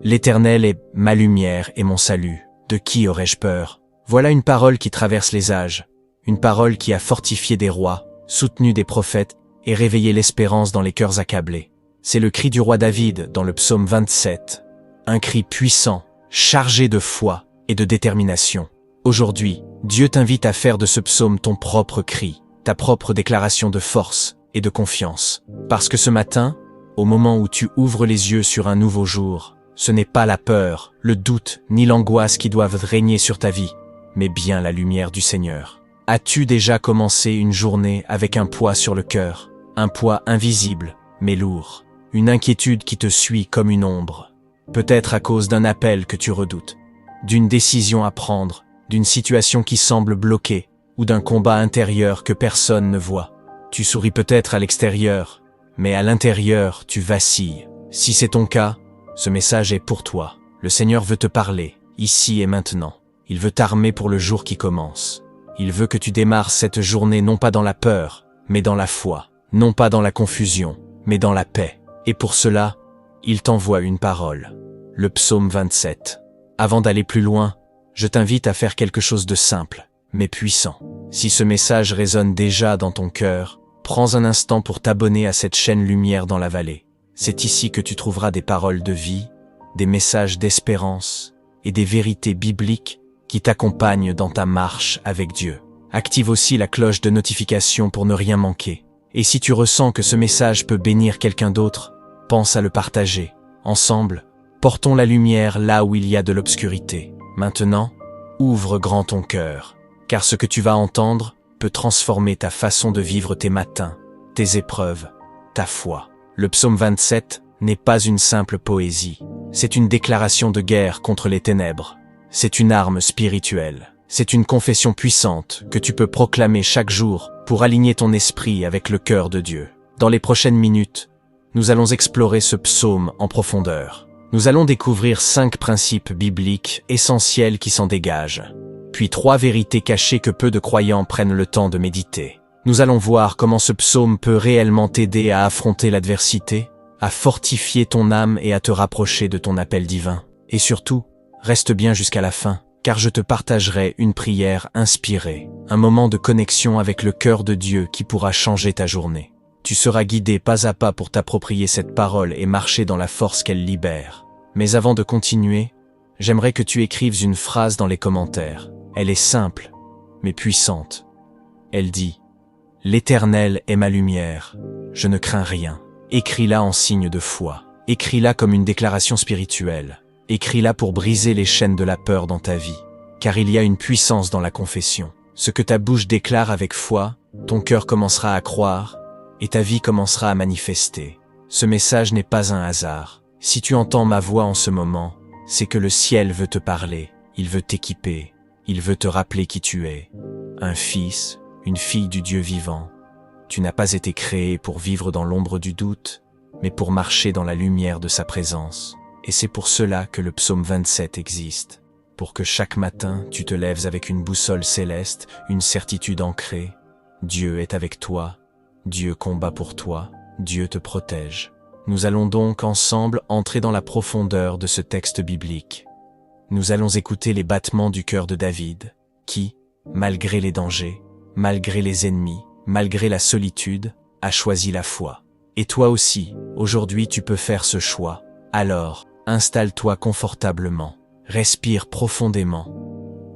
L'Éternel est ma lumière et mon salut. De qui aurais-je peur? Voilà une parole qui traverse les âges, une parole qui a fortifié des rois, soutenu des prophètes et réveillé l'espérance dans les cœurs accablés. C'est le cri du roi David dans le psaume 27, un cri puissant, chargé de foi et de détermination. Aujourd'hui, Dieu t'invite à faire de ce psaume ton propre cri, ta propre déclaration de force et de confiance. Parce que ce matin, au moment où tu ouvres les yeux sur un nouveau jour, ce n'est pas la peur, le doute ni l'angoisse qui doivent régner sur ta vie, mais bien la lumière du Seigneur. As-tu déjà commencé une journée avec un poids sur le cœur, un poids invisible mais lourd, une inquiétude qui te suit comme une ombre, peut-être à cause d'un appel que tu redoutes, d'une décision à prendre, d'une situation qui semble bloquée ou d'un combat intérieur que personne ne voit. Tu souris peut-être à l'extérieur, mais à l'intérieur tu vacilles. Si c'est ton cas, ce message est pour toi. Le Seigneur veut te parler, ici et maintenant. Il veut t'armer pour le jour qui commence. Il veut que tu démarres cette journée non pas dans la peur, mais dans la foi. Non pas dans la confusion, mais dans la paix. Et pour cela, il t'envoie une parole. Le psaume 27. Avant d'aller plus loin, je t'invite à faire quelque chose de simple, mais puissant. Si ce message résonne déjà dans ton cœur, prends un instant pour t'abonner à cette chaîne Lumière dans la vallée. C'est ici que tu trouveras des paroles de vie, des messages d'espérance et des vérités bibliques qui t'accompagnent dans ta marche avec Dieu. Active aussi la cloche de notification pour ne rien manquer. Et si tu ressens que ce message peut bénir quelqu'un d'autre, pense à le partager. Ensemble, portons la lumière là où il y a de l'obscurité. Maintenant, ouvre grand ton cœur, car ce que tu vas entendre peut transformer ta façon de vivre tes matins, tes épreuves, ta foi. Le psaume 27 n'est pas une simple poésie, c'est une déclaration de guerre contre les ténèbres. C'est une arme spirituelle, c'est une confession puissante que tu peux proclamer chaque jour pour aligner ton esprit avec le cœur de Dieu. Dans les prochaines minutes, nous allons explorer ce psaume en profondeur. Nous allons découvrir 5 principes bibliques essentiels qui s'en dégagent, puis 3 vérités cachées que peu de croyants prennent le temps de méditer. Nous allons voir comment ce psaume peut réellement t'aider à affronter l'adversité, à fortifier ton âme et à te rapprocher de ton appel divin. Et surtout, reste bien jusqu'à la fin, car je te partagerai une prière inspirée, un moment de connexion avec le cœur de Dieu qui pourra changer ta journée. Tu seras guidé pas à pas pour t'approprier cette parole et marcher dans la force qu'elle libère. Mais avant de continuer, j'aimerais que tu écrives une phrase dans les commentaires. Elle est simple, mais puissante. Elle dit: L'Éternel est ma lumière, je ne crains rien. Écris-la en signe de foi. Écris-la comme une déclaration spirituelle. Écris-la pour briser les chaînes de la peur dans ta vie. Car il y a une puissance dans la confession. Ce que ta bouche déclare avec foi, ton cœur commencera à croire, et ta vie commencera à manifester. Ce message n'est pas un hasard. Si tu entends ma voix en ce moment, c'est que le ciel veut te parler, il veut t'équiper, il veut te rappeler qui tu es. Un fils, une fille du Dieu vivant. Tu n'as pas été créé pour vivre dans l'ombre du doute, mais pour marcher dans la lumière de sa présence. Et c'est pour cela que le psaume 27 existe. Pour que chaque matin, tu te lèves avec une boussole céleste, une certitude ancrée. Dieu est avec toi, Dieu combat pour toi, Dieu te protège. Nous allons donc ensemble entrer dans la profondeur de ce texte biblique. Nous allons écouter les battements du cœur de David, qui, malgré les dangers, malgré les ennemis, malgré la solitude, a choisi la foi. Et toi aussi, aujourd'hui tu peux faire ce choix. Alors, installe-toi confortablement, respire profondément,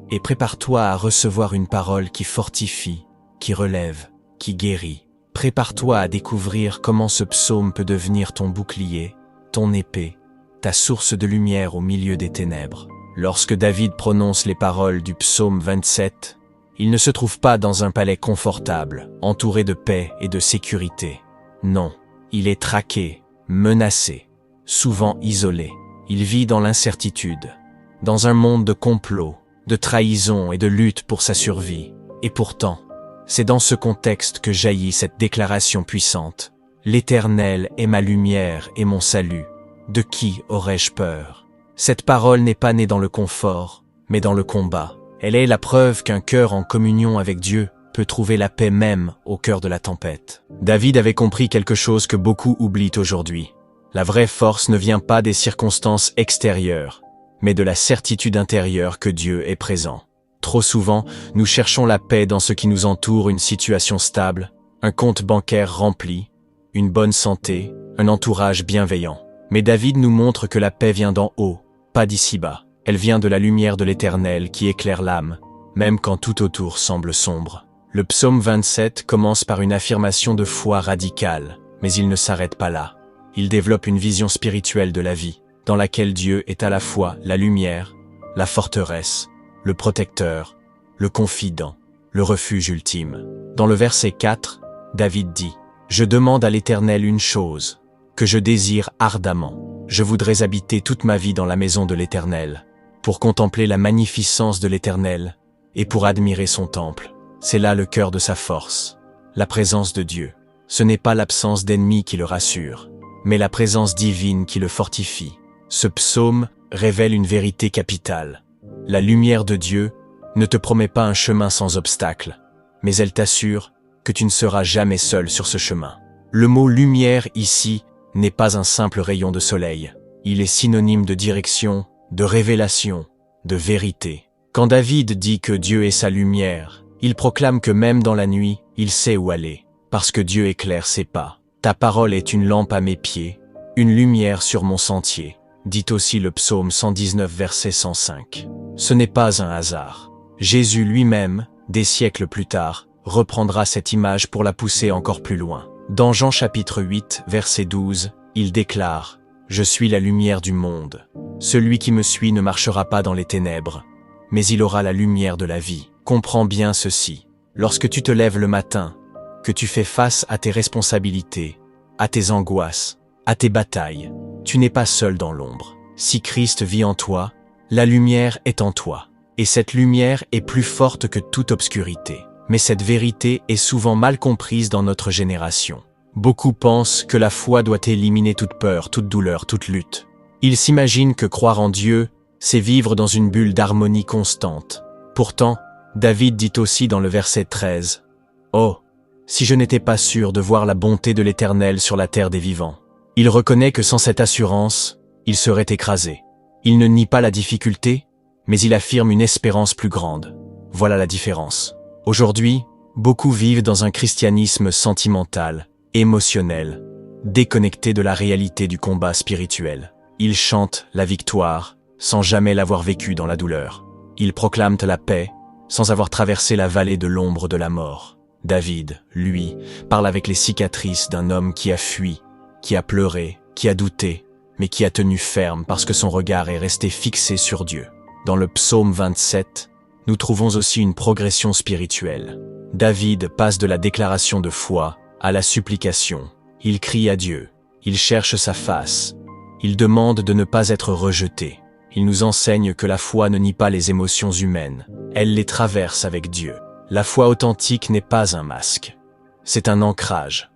et prépare-toi à recevoir une parole qui fortifie, qui relève, qui guérit. Prépare-toi à découvrir comment ce psaume peut devenir ton bouclier, ton épée, ta source de lumière au milieu des ténèbres. Lorsque David prononce les paroles du psaume 27, il ne se trouve pas dans un palais confortable, entouré de paix et de sécurité. Non, il est traqué, menacé, souvent isolé. Il vit dans l'incertitude, dans un monde de complots, de trahison et de lutte pour sa survie. Et pourtant, c'est dans ce contexte que jaillit cette déclaration puissante. L'Éternel est ma lumière et mon salut. De qui aurais-je peur? Cette parole n'est pas née dans le confort, mais dans le combat. Elle est la preuve qu'un cœur en communion avec Dieu peut trouver la paix même au cœur de la tempête. David avait compris quelque chose que beaucoup oublient aujourd'hui. La vraie force ne vient pas des circonstances extérieures, mais de la certitude intérieure que Dieu est présent. Trop souvent, nous cherchons la paix dans ce qui nous entoure, une situation stable, un compte bancaire rempli, une bonne santé, un entourage bienveillant. Mais David nous montre que la paix vient d'en haut, pas d'ici-bas. Elle vient de la lumière de l'Éternel qui éclaire l'âme, même quand tout autour semble sombre. Le psaume 27 commence par une affirmation de foi radicale, mais il ne s'arrête pas là. Il développe une vision spirituelle de la vie, dans laquelle Dieu est à la fois la lumière, la forteresse, le protecteur, le confident, le refuge ultime. Dans le verset 4, David dit « Je demande à l'Éternel une chose, que je désire ardemment. Je voudrais habiter toute ma vie dans la maison de l'Éternel, pour contempler la magnificence de l'Éternel et pour admirer son temple. » C'est là le cœur de sa force, la présence de Dieu. Ce n'est pas l'absence d'ennemis qui le rassure, mais la présence divine qui le fortifie. Ce psaume révèle une vérité capitale. La lumière de Dieu ne te promet pas un chemin sans obstacle, mais elle t'assure que tu ne seras jamais seul sur ce chemin. Le mot « lumière » ici n'est pas un simple rayon de soleil. Il est synonyme de direction, de révélation, de vérité. Quand David dit que Dieu est sa lumière, il proclame que même dans la nuit, il sait où aller, parce que Dieu éclaire ses pas. Ta parole est une lampe à mes pieds, une lumière sur mon sentier, dit aussi le psaume 119 verset 105. Ce n'est pas un hasard. Jésus lui-même, des siècles plus tard, reprendra cette image pour la pousser encore plus loin. Dans Jean chapitre 8 verset 12, il déclare « Je suis la lumière du monde. Celui qui me suit ne marchera pas dans les ténèbres, mais il aura la lumière de la vie. » Comprends bien ceci. Lorsque tu te lèves le matin, que tu fais face à tes responsabilités, à tes angoisses, à tes batailles, tu n'es pas seul dans l'ombre. Si Christ vit en toi, la lumière est en toi. Et cette lumière est plus forte que toute obscurité. Mais cette vérité est souvent mal comprise dans notre génération. Beaucoup pensent que la foi doit éliminer toute peur, toute douleur, toute lutte. Ils s'imaginent que croire en Dieu, c'est vivre dans une bulle d'harmonie constante. Pourtant, David dit aussi dans le verset 13 « Oh, si je n'étais pas sûr de voir la bonté de l'Éternel sur la terre des vivants. » Il reconnaît que sans cette assurance, il serait écrasé. Il ne nie pas la difficulté, mais il affirme une espérance plus grande. Voilà la différence. Aujourd'hui, beaucoup vivent dans un christianisme sentimental, émotionnel, déconnecté de la réalité du combat spirituel. Ils chantent la victoire sans jamais l'avoir vécue dans la douleur. Ils proclament la paix sans avoir traversé la vallée de l'ombre de la mort. David, lui, parle avec les cicatrices d'un homme qui a fui, qui a pleuré, qui a douté, mais qui a tenu ferme parce que son regard est resté fixé sur Dieu. Dans le psaume 27, nous trouvons aussi une progression spirituelle. David passe de la déclaration de foi à la supplication. Il crie à Dieu, il cherche sa face, il demande de ne pas être rejeté. Il nous enseigne que la foi ne nie pas les émotions humaines, elle les traverse avec Dieu. La foi authentique n'est pas un masque, c'est un ancrage,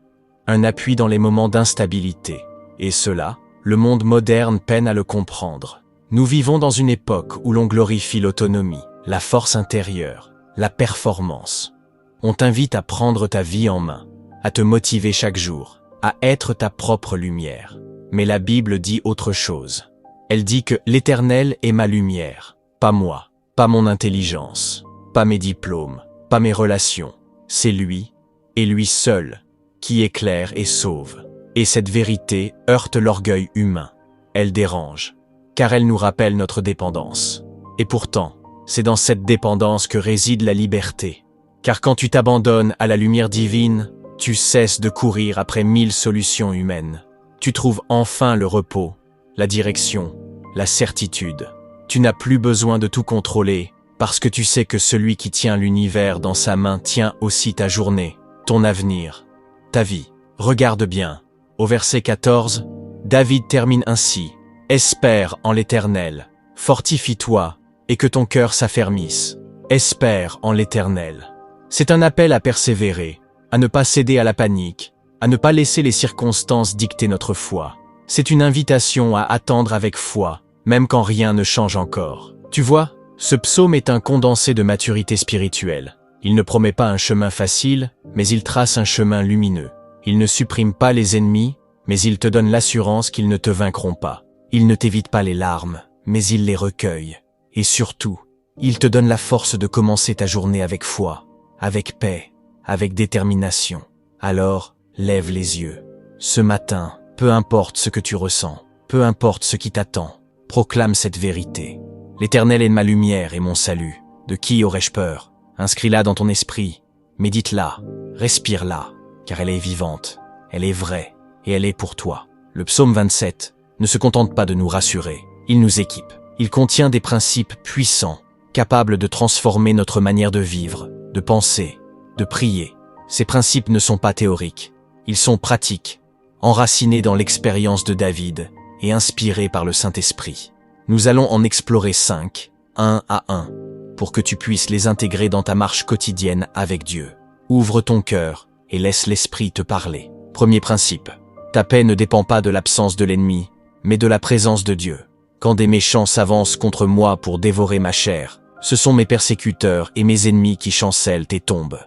un appui dans les moments d'instabilité. Et cela, le monde moderne peine à le comprendre. Nous vivons dans une époque où l'on glorifie l'autonomie, la force intérieure, la performance. On t'invite à prendre ta vie en main, à te motiver chaque jour, à être ta propre lumière. Mais la Bible dit autre chose. Elle dit que l'Éternel est ma lumière, pas moi, pas mon intelligence, pas mes diplômes, pas mes relations. C'est lui, et lui seul, qui éclaire et sauve. Et cette vérité heurte l'orgueil humain. Elle dérange, car elle nous rappelle notre dépendance. Et pourtant, c'est dans cette dépendance que réside la liberté. Car quand tu t'abandonnes à la lumière divine, tu cesses de courir après 1000 solutions humaines. Tu trouves enfin le repos, la direction, la certitude. Tu n'as plus besoin de tout contrôler, parce que tu sais que celui qui tient l'univers dans sa main tient aussi ta journée, ton avenir, ta vie. Regarde bien. Au verset 14, David termine ainsi. « Espère en l'Éternel, fortifie-toi, et que ton cœur s'affermisse. Espère en l'Éternel. » C'est un appel à persévérer, à ne pas céder à la panique, à ne pas laisser les circonstances dicter notre foi. C'est une invitation à attendre avec foi, même quand rien ne change encore. Tu vois, ce psaume est un condensé de maturité spirituelle. Il ne promet pas un chemin facile, mais il trace un chemin lumineux. Il ne supprime pas les ennemis, mais ils te donnent l'assurance qu'ils ne te vaincront pas. Ils ne t'évitent pas les larmes, mais ils les recueillent. Et surtout, ils te donnent la force de commencer ta journée avec foi, avec paix, avec détermination. Alors, lève les yeux. Ce matin, peu importe ce que tu ressens, peu importe ce qui t'attend, proclame cette vérité. L'Éternel est ma lumière et mon salut. De qui aurais-je peur? Inscris-la dans ton esprit, médite-la, respire-la, car elle est vivante, elle est vraie, et elle est pour toi. Le psaume 27 ne se contente pas de nous rassurer, il nous équipe. Il contient des principes puissants, capables de transformer notre manière de vivre, de penser, de prier. Ces principes ne sont pas théoriques, ils sont pratiques, enracinés dans l'expérience de David et inspirés par le Saint-Esprit. Nous allons en explorer 5, un à un, pour que tu puisses les intégrer dans ta marche quotidienne avec Dieu. Ouvre ton cœur et laisse l'Esprit te parler. Premier principe, ta paix ne dépend pas de l'absence de l'ennemi, mais de la présence de Dieu. Quand des méchants s'avancent contre moi pour dévorer ma chair, ce sont mes persécuteurs et mes ennemis qui chancellent et tombent.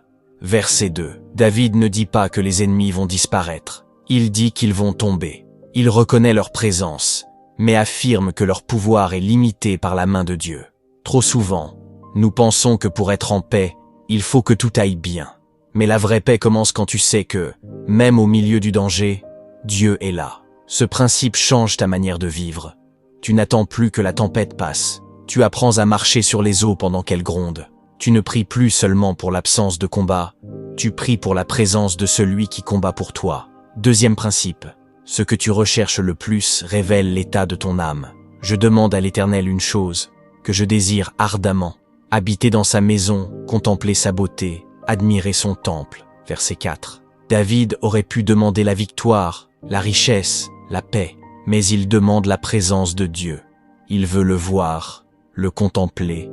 Verset 2. David ne dit pas que les ennemis vont disparaître, il dit qu'ils vont tomber. Il reconnaît leur présence, mais affirme que leur pouvoir est limité par la main de Dieu. Trop souvent, nous pensons que pour être en paix, il faut que tout aille bien. Mais la vraie paix commence quand tu sais que, même au milieu du danger, Dieu est là. Ce principe change ta manière de vivre. Tu n'attends plus que la tempête passe. Tu apprends à marcher sur les eaux pendant qu'elles grondent. Tu ne pries plus seulement pour l'absence de combat, tu pries pour la présence de celui qui combat pour toi. Deuxième principe, ce que tu recherches le plus révèle l'état de ton âme. Je demande à l'Éternel une chose, que je désire ardemment, habiter dans sa maison, contempler sa beauté, admirer son temple. Verset 4. David aurait pu demander la victoire, la richesse, la paix, mais il demande la présence de Dieu. Il veut le voir, le contempler,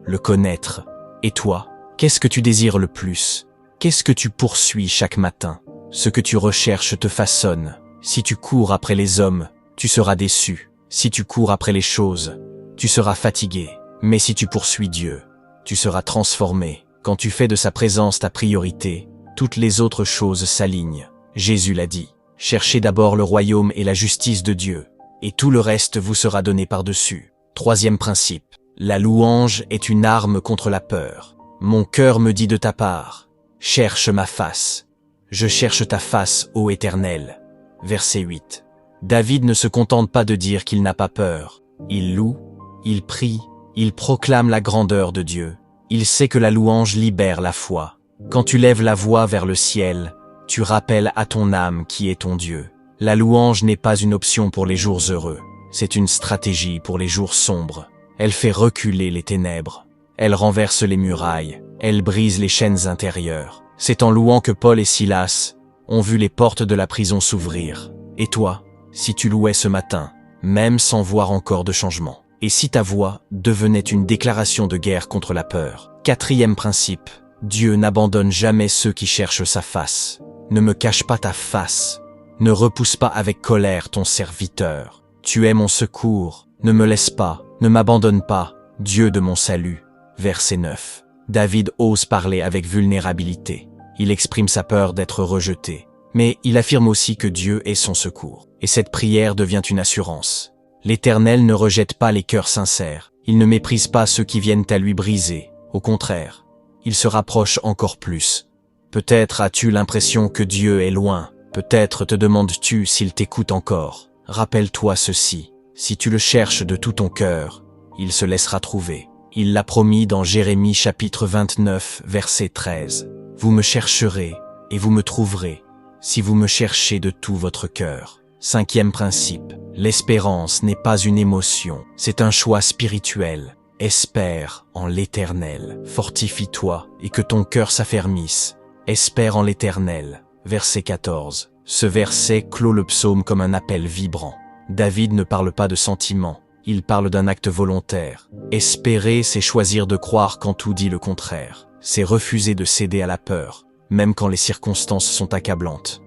le connaître. Et toi, qu'est-ce que tu désires le plus? Qu'est-ce que tu poursuis chaque matin? Ce que tu recherches te façonne. Si tu cours après les hommes, tu seras déçu. Si tu cours après les choses, tu seras fatigué. Mais si tu poursuis Dieu, tu seras transformé. Quand tu fais de sa présence ta priorité, toutes les autres choses s'alignent. Jésus l'a dit. Cherchez d'abord le royaume et la justice de Dieu, et tout le reste vous sera donné par-dessus. Troisième principe. La louange est une arme contre la peur. Mon cœur me dit de ta part, cherche ma face. Je cherche ta face, ô Éternel. Verset 8. David ne se contente pas de dire qu'il n'a pas peur. Il loue, il prie, il proclame la grandeur de Dieu. Il sait que la louange libère la foi. Quand tu lèves la voix vers le ciel, tu rappelles à ton âme qui est ton Dieu. La louange n'est pas une option pour les jours heureux, c'est une stratégie pour les jours sombres. Elle fait reculer les ténèbres, elle renverse les murailles, elle brise les chaînes intérieures. C'est en louant que Paul et Silas ont vu les portes de la prison s'ouvrir. Et toi, si tu louais ce matin, même sans voir encore de changement, et si ta voix devenait une déclaration de guerre contre la peur. Quatrième principe, Dieu n'abandonne jamais ceux qui cherchent sa face. Ne me cache pas ta face, ne repousse pas avec colère ton serviteur. Tu es mon secours, ne me laisse pas, ne m'abandonne pas, Dieu de mon salut. Verset 9. David ose parler avec vulnérabilité. Il exprime sa peur d'être rejeté. Mais il affirme aussi que Dieu est son secours. Et cette prière devient une assurance. L'Éternel ne rejette pas les cœurs sincères. Il ne méprise pas ceux qui viennent à lui briser. Au contraire, il se rapproche encore plus. Peut-être as-tu l'impression que Dieu est loin. Peut-être te demandes-tu s'il t'écoute encore. Rappelle-toi ceci. Si tu le cherches de tout ton cœur, il se laissera trouver. Il l'a promis dans Jérémie chapitre 29, verset 13. Vous me chercherez et vous me trouverez, si vous me cherchez de tout votre cœur. Cinquième principe. L'espérance n'est pas une émotion, c'est un choix spirituel. Espère en l'Éternel. Fortifie-toi et que ton cœur s'affermisse. Espère en l'Éternel. Verset 14. Ce verset clôt le psaume comme un appel vibrant. David ne parle pas de sentiments, il parle d'un acte volontaire. Espérer, c'est choisir de croire quand tout dit le contraire. C'est refuser de céder à la peur, même quand les circonstances sont accablantes.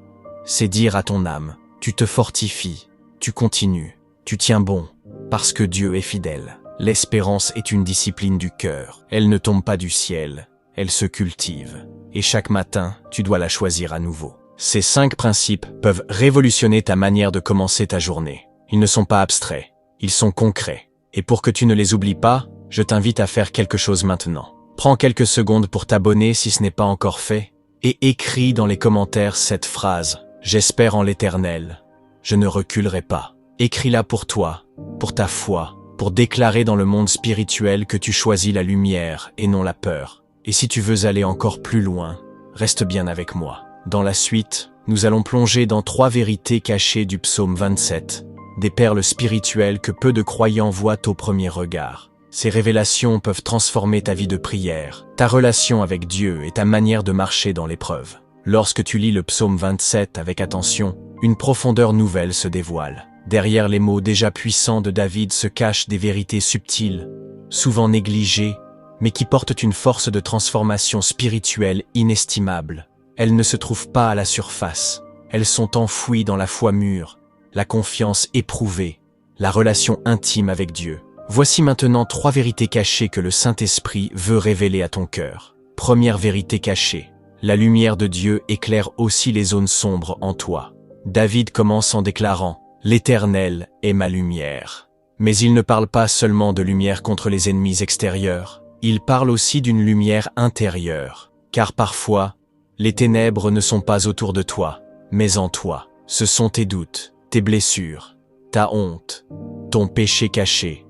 C'est dire à ton âme, tu te fortifies, tu continues, tu tiens bon, parce que Dieu est fidèle. L'espérance est une discipline du cœur. Elle ne tombe pas du ciel, elle se cultive. Et chaque matin, tu dois la choisir à nouveau. Ces 5 principes peuvent révolutionner ta manière de commencer ta journée. Ils ne sont pas abstraits, ils sont concrets. Et pour que tu ne les oublies pas, je t'invite à faire quelque chose maintenant. Prends quelques secondes pour t'abonner si ce n'est pas encore fait, et écris dans les commentaires cette phrase « J'espère en l'Éternel, je ne reculerai pas ». Écris-la pour toi, pour ta foi, pour déclarer dans le monde spirituel que tu choisis la lumière et non la peur. Et si tu veux aller encore plus loin, reste bien avec moi. Dans la suite, nous allons plonger dans 3 vérités cachées du psaume 27, des perles spirituelles que peu de croyants voient au premier regard. Ces révélations peuvent transformer ta vie de prière, ta relation avec Dieu et ta manière de marcher dans l'épreuve. Lorsque tu lis le psaume 27 avec attention, une profondeur nouvelle se dévoile. Derrière les mots déjà puissants de David se cachent des vérités subtiles, souvent négligées, mais qui portent une force de transformation spirituelle inestimable. Elles ne se trouvent pas à la surface, elles sont enfouies dans la foi mûre, la confiance éprouvée, la relation intime avec Dieu. Voici maintenant 3 vérités cachées que le Saint-Esprit veut révéler à ton cœur. Première vérité cachée, la lumière de Dieu éclaire aussi les zones sombres en toi. David commence en déclarant « L'Éternel est ma lumière ». Mais il ne parle pas seulement de lumière contre les ennemis extérieurs, il parle aussi d'une lumière intérieure. Car parfois, les ténèbres ne sont pas autour de toi, mais en toi. Ce sont tes doutes, tes blessures, ta honte, ton péché caché,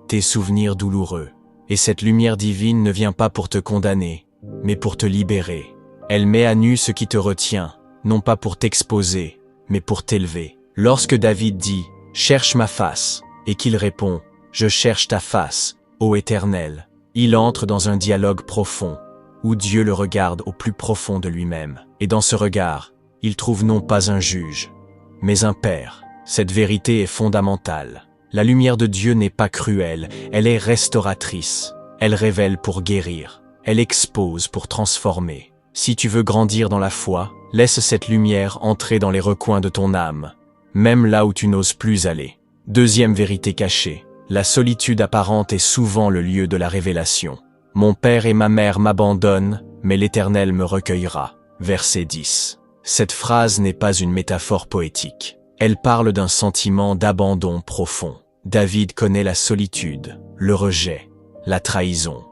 tes souvenirs douloureux. Et cette lumière divine ne vient pas pour te condamner, mais pour te libérer. Elle met à nu ce qui te retient, non pas pour t'exposer, mais pour t'élever. Lorsque David dit « Cherche ma face » et qu'il répond « Je cherche ta face, ô Éternel », il entre dans un dialogue profond, où Dieu le regarde au plus profond de lui-même. Et dans ce regard, il trouve non pas un juge, mais un père. Cette vérité est fondamentale. La lumière de Dieu n'est pas cruelle, elle est restauratrice. Elle révèle pour guérir, elle expose pour transformer. Si tu veux grandir dans la foi, laisse cette lumière entrer dans les recoins de ton âme, même là où tu n'oses plus aller. Deuxième vérité cachée, la solitude apparente est souvent le lieu de la révélation. Mon père et ma mère m'abandonnent, mais l'Éternel me recueillera. Verset 10. Cette phrase n'est pas une métaphore poétique. Elle parle d'un sentiment d'abandon profond. David connaît la solitude, le rejet, la trahison.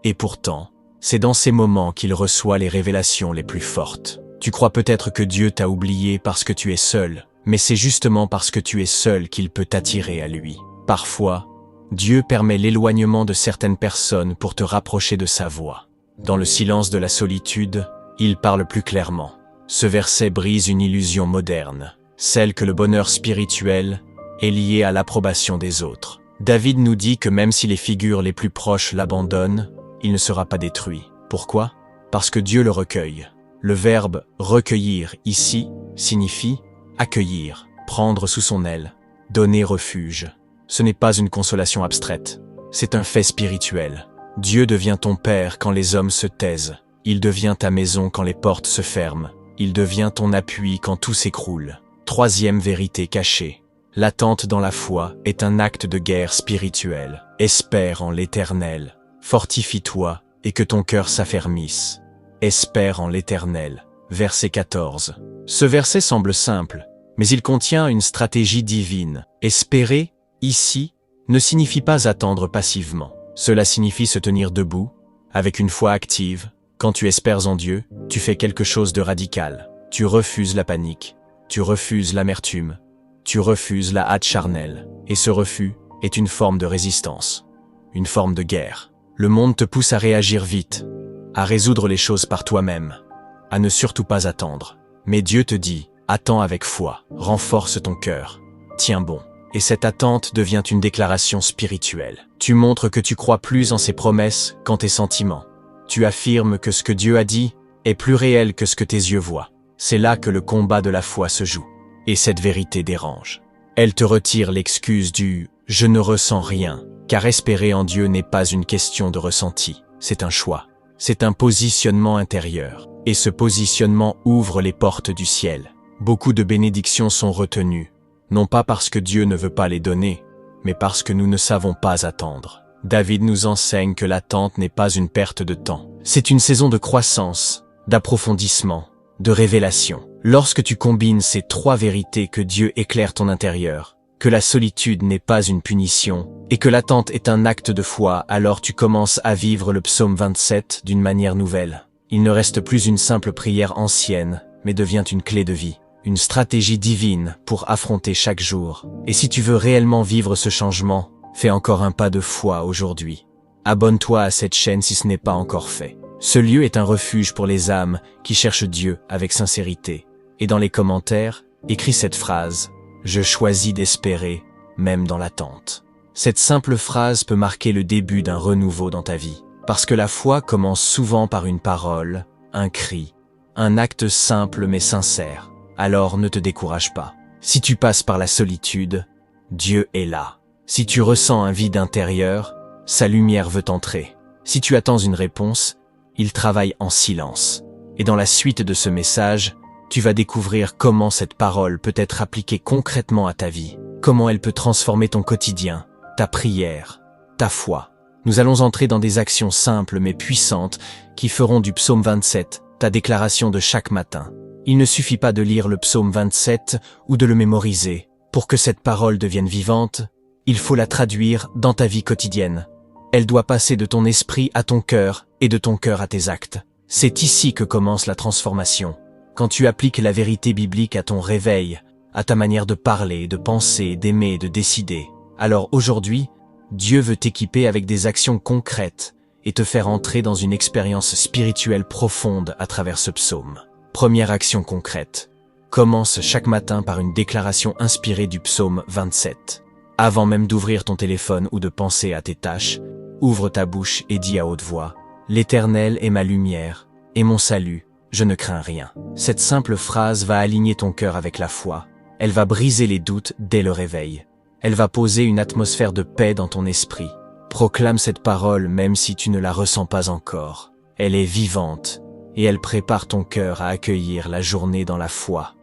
Et pourtant, c'est dans ces moments qu'il reçoit les révélations les plus fortes. Tu crois peut-être que Dieu t'a oublié parce que tu es seul, mais c'est justement parce que tu es seul qu'il peut t'attirer à lui. Parfois, Dieu permet l'éloignement de certaines personnes pour te rapprocher de sa voix. Dans le silence de la solitude, il parle plus clairement. Ce verset brise une illusion moderne, celle que le bonheur spirituel est lié à l'approbation des autres. David nous dit que même si les figures les plus proches l'abandonnent, il ne sera pas détruit. Pourquoi? Parce que Dieu le recueille. Le verbe « recueillir » ici signifie accueillir, prendre sous son aile, donner refuge. Ce n'est pas une consolation abstraite, c'est un fait spirituel. Dieu devient ton Père quand les hommes se taisent. Il devient ta maison quand les portes se ferment. Il devient ton appui quand tout s'écroule. Troisième vérité cachée. L'attente dans la foi est un acte de guerre spirituelle. Espère en l'Éternel. Fortifie-toi et que ton cœur s'affermisse. Espère en l'Éternel. Verset 14. Ce verset semble simple, mais il contient une stratégie divine. Espérer, ici, ne signifie pas attendre passivement. Cela signifie se tenir debout, avec une foi active. Quand tu espères en Dieu, tu fais quelque chose de radical. Tu refuses la panique, tu refuses l'amertume, tu refuses la hâte charnelle. Et ce refus est une forme de résistance, une forme de guerre. Le monde te pousse à réagir vite, à résoudre les choses par toi-même, à ne surtout pas attendre. Mais Dieu te dit, attends avec foi, renforce ton cœur, tiens bon. Et cette attente devient une déclaration spirituelle. Tu montres que tu crois plus en ses promesses qu'en tes sentiments. Tu affirmes que ce que Dieu a dit est plus réel que ce que tes yeux voient. C'est là que le combat de la foi se joue. Et cette vérité dérange. Elle te retire l'excuse du « je ne ressens rien », car espérer en Dieu n'est pas une question de ressenti, c'est un choix. C'est un positionnement intérieur. Et ce positionnement ouvre les portes du ciel. Beaucoup de bénédictions sont retenues, non pas parce que Dieu ne veut pas les donner, mais parce que nous ne savons pas attendre. David nous enseigne que l'attente n'est pas une perte de temps. C'est une saison de croissance, d'approfondissement, de révélation. Lorsque tu combines ces trois vérités, que Dieu éclaire ton intérieur, que la solitude n'est pas une punition, et que l'attente est un acte de foi, alors tu commences à vivre le psaume 27 d'une manière nouvelle. Il ne reste plus une simple prière ancienne, mais devient une clé de vie, une stratégie divine pour affronter chaque jour. Et si tu veux réellement vivre ce changement, fais encore un pas de foi aujourd'hui. Abonne-toi à cette chaîne si ce n'est pas encore fait. Ce lieu est un refuge pour les âmes qui cherchent Dieu avec sincérité. Et dans les commentaires, écris cette phrase: « Je choisis d'espérer, même dans l'attente ». Cette simple phrase peut marquer le début d'un renouveau dans ta vie. Parce que la foi commence souvent par une parole, un cri, un acte simple mais sincère. Alors ne te décourage pas. Si tu passes par la solitude, Dieu est là. Si tu ressens un vide intérieur, sa lumière veut entrer. Si tu attends une réponse, il travaille en silence. Et dans la suite de ce message, tu vas découvrir comment cette parole peut être appliquée concrètement à ta vie, comment elle peut transformer ton quotidien, ta prière, ta foi. Nous allons entrer dans des actions simples mais puissantes qui feront du psaume 27 ta déclaration de chaque matin. Il ne suffit pas de lire le psaume 27 ou de le mémoriser. Pour que cette parole devienne vivante, il faut la traduire dans ta vie quotidienne. Elle doit passer de ton esprit à ton cœur et de ton cœur à tes actes. C'est ici que commence la transformation. Quand tu appliques la vérité biblique à ton réveil, à ta manière de parler, de penser, d'aimer, de décider, alors aujourd'hui, Dieu veut t'équiper avec des actions concrètes et te faire entrer dans une expérience spirituelle profonde à travers ce psaume. Première action concrète. Commence chaque matin par une déclaration inspirée du psaume 27. Avant même d'ouvrir ton téléphone ou de penser à tes tâches, ouvre ta bouche et dis à haute voix: « L'Éternel est ma lumière et mon salut, je ne crains rien ». Cette simple phrase va aligner ton cœur avec la foi. Elle va briser les doutes dès le réveil. Elle va poser une atmosphère de paix dans ton esprit. Proclame cette parole même si tu ne la ressens pas encore. Elle est vivante et elle prépare ton cœur à accueillir la journée dans la foi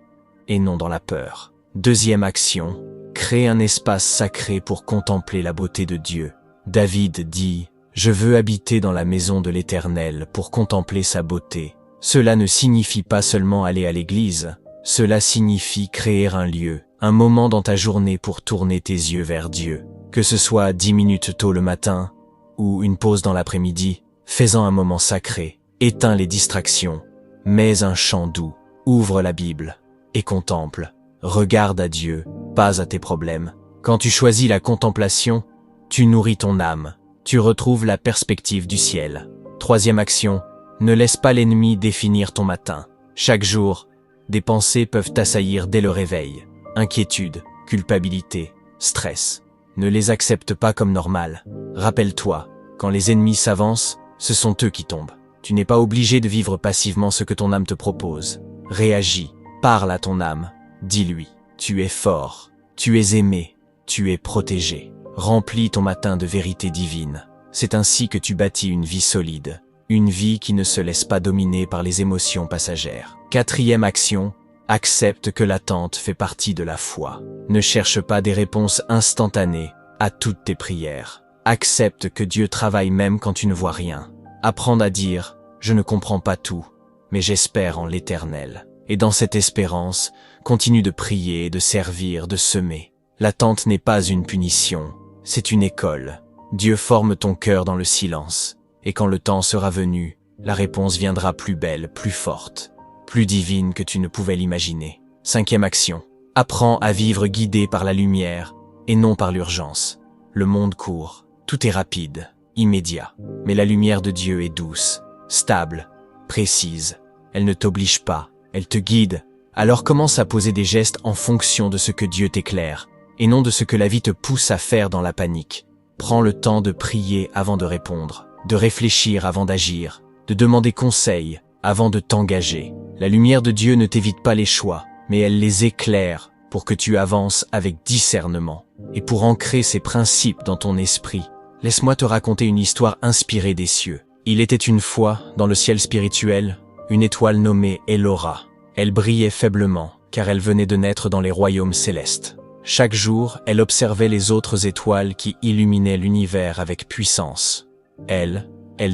et non dans la peur. Deuxième action, crée un espace sacré pour contempler la beauté de Dieu. David dit: « Je veux habiter dans la maison de l'Éternel pour contempler sa beauté ». Cela ne signifie pas seulement aller à l'église, cela signifie créer un lieu, un moment dans ta journée pour tourner tes yeux vers Dieu. Que ce soit 10 minutes tôt le matin ou une pause dans l'après-midi, fais-en un moment sacré. Éteins les distractions, mets un chant doux, ouvre la Bible et contemple. Regarde à Dieu, pas à tes problèmes. Quand tu choisis la contemplation, tu nourris ton âme, tu retrouves la perspective du ciel. Troisième action, ne laisse pas l'ennemi définir ton matin. Chaque jour, des pensées peuvent t'assaillir dès le réveil. Inquiétude, culpabilité, stress. Ne les accepte pas comme normal. Rappelle-toi, quand les ennemis s'avancent, ce sont eux qui tombent. Tu n'es pas obligé de vivre passivement ce que ton âme te propose. Réagis, parle à ton âme, dis-lui: tu es fort, tu es aimé, tu es protégé. Remplis ton matin de vérité divine. C'est ainsi que tu bâtis une vie solide, une vie qui ne se laisse pas dominer par les émotions passagères. Quatrième action, accepte que l'attente fait partie de la foi. Ne cherche pas des réponses instantanées à toutes tes prières. Accepte que Dieu travaille même quand tu ne vois rien. Apprends à dire: je ne comprends pas tout, mais j'espère en l'Éternel. Et dans cette espérance, continue de prier, de servir, de semer. L'attente n'est pas une punition, c'est une école. Dieu forme ton cœur dans le silence, et quand le temps sera venu, la réponse viendra plus belle, plus forte, plus divine que tu ne pouvais l'imaginer. Cinquième action. Apprends à vivre guidé par la lumière et non par l'urgence. Le monde court, tout est rapide, immédiat. Mais la lumière de Dieu est douce, stable, précise. Elle ne t'oblige pas, elle te guide. Alors commence à poser des gestes en fonction de ce que Dieu t'éclaire, et non de ce que la vie te pousse à faire dans la panique. Prends le temps de prier avant de répondre, de réfléchir avant d'agir, de demander conseil avant de t'engager. La lumière de Dieu ne t'évite pas les choix, mais elle les éclaire pour que tu avances avec discernement. Et pour ancrer ces principes dans ton esprit, laisse-moi te raconter une histoire inspirée des cieux. Il était une fois, dans le ciel spirituel, une étoile nommée Elora. Elle brillait faiblement, car elle venait de naître dans les royaumes célestes. Chaque jour, elle observait les autres étoiles qui illuminaient l'univers avec puissance. Elle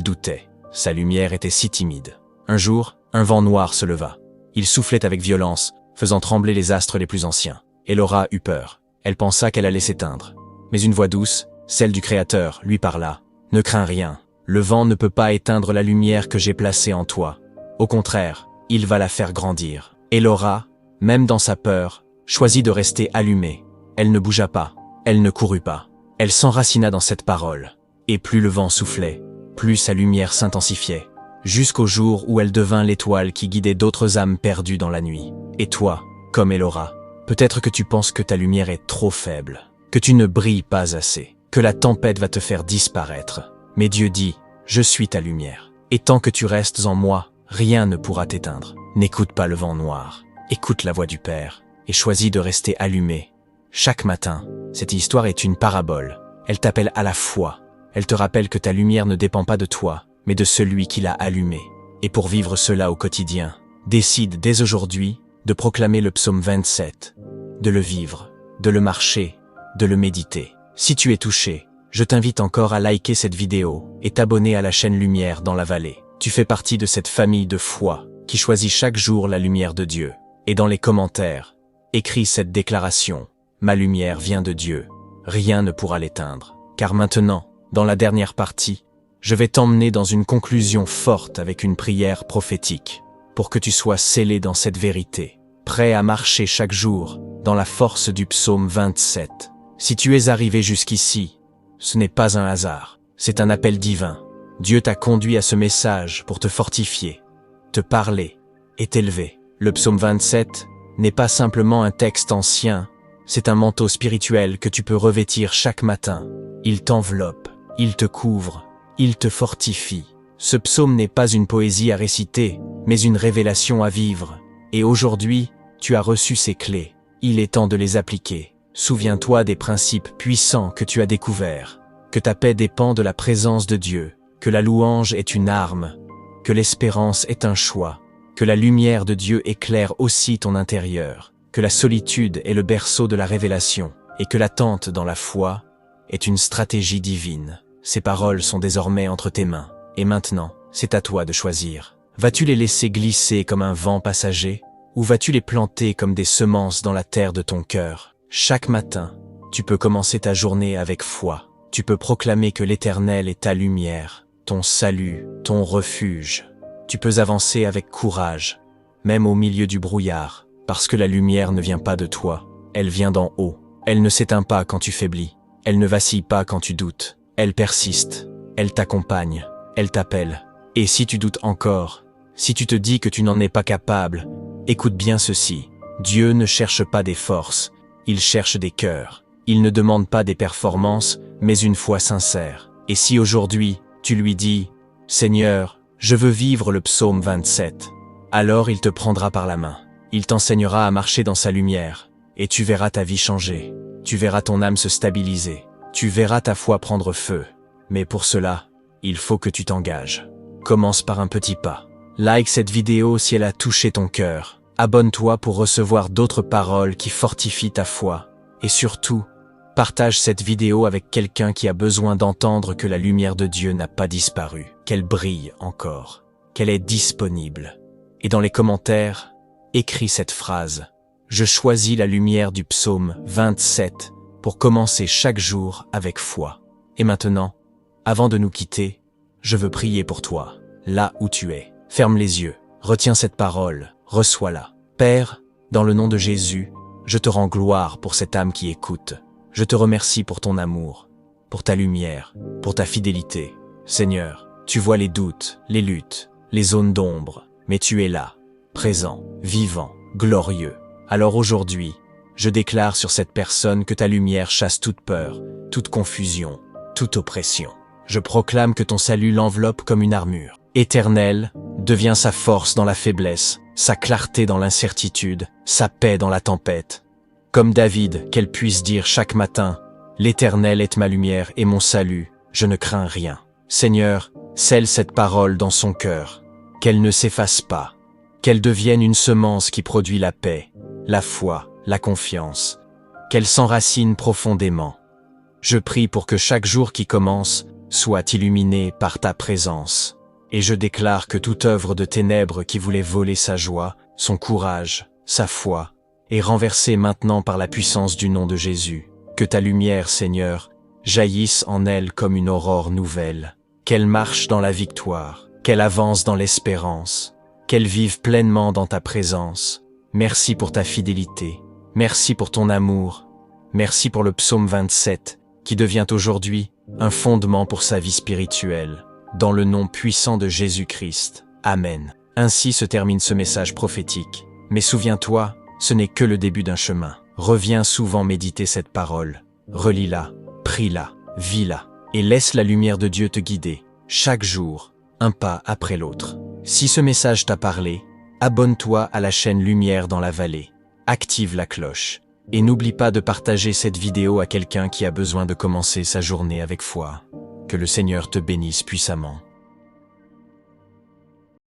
doutait. Sa lumière était si timide. Un jour, un vent noir se leva. Il soufflait avec violence, faisant trembler les astres les plus anciens. Elora eut peur. Elle pensa qu'elle allait s'éteindre. Mais une voix douce, celle du Créateur, lui parla. « Ne crains rien. Le vent ne peut pas éteindre la lumière que j'ai placée en toi. Au contraire, il va la faire grandir. » Elora, même dans sa peur, choisit de rester allumée. Elle ne bougea pas. Elle ne courut pas. Elle s'enracina dans cette parole. Et plus le vent soufflait, plus sa lumière s'intensifiait, jusqu'au jour où elle devint l'étoile qui guidait d'autres âmes perdues dans la nuit. Et toi, comme Elora, peut-être que tu penses que ta lumière est trop faible, que tu ne brilles pas assez, que la tempête va te faire disparaître. Mais Dieu dit, je suis ta lumière. Et tant que tu restes en moi, rien ne pourra t'éteindre. N'écoute pas le vent noir, écoute la voix du Père, et choisis de rester allumé. Chaque matin, cette histoire est une parabole. Elle t'appelle à la foi. Elle te rappelle que ta lumière ne dépend pas de toi, mais de celui qui l'a allumée. Et pour vivre cela au quotidien, décide dès aujourd'hui de proclamer le psaume 27, de le vivre, de le marcher, de le méditer. Si tu es touché, je t'invite encore à liker cette vidéo et t'abonner à la chaîne Lumière dans la Vallée. Tu fais partie de cette famille de foi qui choisit chaque jour la lumière de Dieu. Et dans les commentaires, écris cette déclaration. Ma lumière vient de Dieu. Rien ne pourra l'éteindre. Car maintenant, dans la dernière partie, je vais t'emmener dans une conclusion forte avec une prière prophétique, pour que tu sois scellé dans cette vérité, prêt à marcher chaque jour dans la force du psaume 27. Si tu es arrivé jusqu'ici, ce n'est pas un hasard, c'est un appel divin. Dieu t'a conduit à ce message pour te fortifier, te parler et t'élever. Le psaume 27 n'est pas simplement un texte ancien, c'est un manteau spirituel que tu peux revêtir chaque matin. Il t'enveloppe, il te couvre, il te fortifie. Ce psaume n'est pas une poésie à réciter, mais une révélation à vivre. Et aujourd'hui, tu as reçu ces clés. Il est temps de les appliquer. Souviens-toi des principes puissants que tu as découverts, que ta paix dépend de la présence de Dieu, que la louange est une arme, que l'espérance est un choix, que la lumière de Dieu éclaire aussi ton intérieur, que la solitude est le berceau de la révélation, et que l'attente dans la foi est une stratégie divine. Ces paroles sont désormais entre tes mains, et maintenant, c'est à toi de choisir. Vas-tu les laisser glisser comme un vent passager, ou vas-tu les planter comme des semences dans la terre de ton cœur? Chaque matin, tu peux commencer ta journée avec foi. Tu peux proclamer que l'Éternel est ta lumière, ton salut, ton refuge. Tu peux avancer avec courage, même au milieu du brouillard, parce que la lumière ne vient pas de toi, elle vient d'en haut. Elle ne s'éteint pas quand tu faiblis, elle ne vacille pas quand tu doutes. Elle persiste, elle t'accompagne, elle t'appelle. Et si tu doutes encore, si tu te dis que tu n'en es pas capable, écoute bien ceci. Dieu ne cherche pas des forces, il cherche des cœurs. Il ne demande pas des performances, mais une foi sincère. Et si aujourd'hui, tu lui dis « Seigneur, je veux vivre le psaume 27 », alors il te prendra par la main. Il t'enseignera à marcher dans sa lumière, et tu verras ta vie changer. Tu verras ton âme se stabiliser. Tu verras ta foi prendre feu. Mais pour cela, il faut que tu t'engages. Commence par un petit pas. Like cette vidéo si elle a touché ton cœur. Abonne-toi pour recevoir d'autres paroles qui fortifient ta foi. Et surtout, partage cette vidéo avec quelqu'un qui a besoin d'entendre que la lumière de Dieu n'a pas disparu, qu'elle brille encore, qu'elle est disponible. Et dans les commentaires, écris cette phrase. Je choisis la lumière du psaume 27 pour commencer chaque jour avec foi. Et maintenant, avant de nous quitter, je veux prier pour toi, là où tu es. Ferme les yeux, retiens cette parole, reçois-la. Père, dans le nom de Jésus, je te rends gloire pour cette âme qui écoute. Je te remercie pour ton amour, pour ta lumière, pour ta fidélité. Seigneur, tu vois les doutes, les luttes, les zones d'ombre, mais tu es là, présent, vivant, glorieux. Alors aujourd'hui, je déclare sur cette personne que ta lumière chasse toute peur, toute confusion, toute oppression. Je proclame que ton salut l'enveloppe comme une armure. Éternel, devient sa force dans la faiblesse, sa clarté dans l'incertitude, sa paix dans la tempête. Comme David, qu'elle puisse dire chaque matin, « L'Éternel est ma lumière et mon salut, je ne crains rien. » Seigneur, scelle cette parole dans son cœur, qu'elle ne s'efface pas, qu'elle devienne une semence qui produit la paix, la foi, la confiance, qu'elle s'enracine profondément. Je prie pour que chaque jour qui commence soit illuminé par ta présence. Et je déclare que toute œuvre de ténèbres qui voulait voler sa joie son courage, sa foi, est renversée maintenant par la puissance du nom de Jésus. Que ta lumière, Seigneur, jaillisse en elle comme une aurore nouvelle, qu'elle marche dans la victoire, qu'elle avance dans l'espérance, qu'elle vive pleinement dans ta présence. Merci pour ta fidélité, merci pour ton amour, merci pour le psaume 27, qui devient aujourd'hui un fondement pour sa vie spirituelle. Dans le nom puissant de Jésus-Christ. Amen. Ainsi se termine ce message prophétique. Mais souviens-toi, ce n'est que le début d'un chemin. Reviens souvent méditer cette parole. Relis-la, prie-la, vis-la, et laisse la lumière de Dieu te guider, chaque jour, un pas après l'autre. Si ce message t'a parlé, abonne-toi à la chaîne Lumière dans la vallée, active la cloche, et n'oublie pas de partager cette vidéo à quelqu'un qui a besoin de commencer sa journée avec foi. Que le Seigneur te bénisse puissamment.